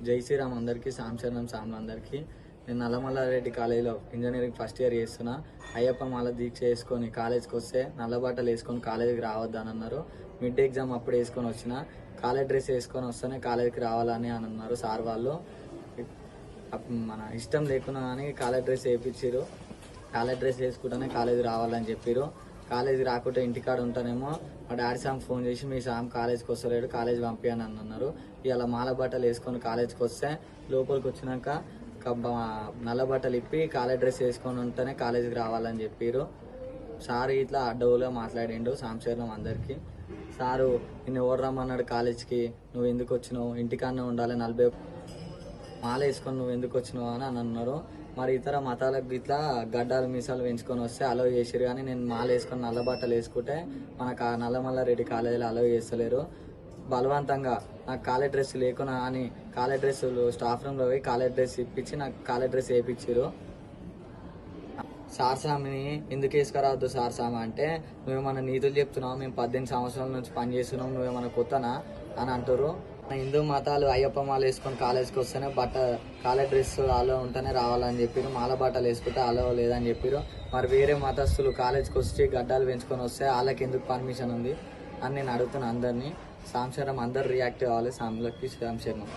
జై శ్రీరామ్ అందరికీ, సాంశరణం సామ్లు అందరికీ. నేను నల్లమల్లారెడ్డి కాలేజీలో ఇంజనీరింగ్ ఫస్ట్ ఇయర్ చేస్తున్నా. అయ్యప్ప మాల దీక్ష వేసుకొని కాలేజ్కి వస్తే నల్ల బట్టలు వేసుకొని కాలేజీకి రావద్దని అన్నారు. మిడ్ ఎగ్జామ్ అప్పుడు వేసుకొని వచ్చిన, కాలేజ్ డ్రెస్ వేసుకొని వస్తేనే కాలేజీకి రావాలని అని అన్నారు సార్ వాళ్ళు. మన ఇష్టం లేకున్నా కానీ కాలేజ్ డ్రెస్ వేయించారు. కాలేజ్ డ్రెస్ వేసుకుంటేనే కాలేజీ రావాలని చెప్పారు. కాలేజీ రాకుంటే ఇంటికాడ ఉంటానేమో మా డాడీ సామ్ ఫోన్ చేసి మీ సామ్ కాలేజ్కి వస్తలేడు, కాలేజ్ పంపించని అన్నారు. ఇలా మాల బట్టలు వేసుకొని కాలేజ్కి వస్తే లోపలికి వచ్చినాక నల్ల బట్టలు ఇప్పి కాలేజ్ డ్రెస్ వేసుకొని ఉంటేనే కాలేజీకి రావాలని చెప్పారు. సార్ ఇట్లా అడ్డవులుగా మాట్లాడిండు సాంశరణం అందరికీ. సారు నిన్ను ఎవరు రమ్మన్నాడు కాలేజ్కి, నువ్వు ఎందుకు వచ్చినావు, ఇంటికాడనే ఉండాలి, 40 మాల వేసుకొని నువ్వు ఎందుకు వచ్చినావు అని అన్నారు. మరి ఇతర మతాలకు ఇట్లా గడ్డాలు మీసాలు పెంచుకొని వస్తే అలౌ చేసారు, కానీ నేను మాల వేసుకొని నల్ల బట్టలు వేసుకుంటే మనకు నల్లమల్లారెడ్డి కాలేజీలో అలౌ చేస్తలేరు. బలవంతంగా నాకు కాలేజ్ డ్రెస్ లేకున్నా అని కాలేజ్ డ్రెస్సులు స్టాఫ్ రూమ్లో పోయి కాలేజ్ డ్రెస్ ఇప్పించి నాకు కాలేజ్ డ్రెస్ వేయించారు. సార్ సామిని ఎందుకు వేసుకురావద్దు సార్ సామ అంటే, నువ్వేమన్నా నీతులు చెప్తున్నావు, మేము 18 సంవత్సరాల నుంచి పని చేస్తున్నాం, నువ్వేమన్నా కొత్తనా అని అంటారు. హిందూ మతాలు అయ్యప్ప మాల వేసుకొని కాలేజ్కి వస్తేనే కాలేజ్ డ్రెస్ అలో ఉంటేనే రావాలని చెప్పారు, మాల బట్టలు వేసుకుంటే అలో లేదని చెప్పారు. మరి వేరే మతస్థులు కాలేజ్కి వచ్చి గడ్డాలు పెంచుకొని వస్తే వాళ్ళకి ఎందుకు పర్మిషన్ ఉంది అని నేను అడుగుతున్నా అందరినీ. సాంశరణం అందరు రియాక్ట్ కావాలి సామ్లకి, సాంశరణం.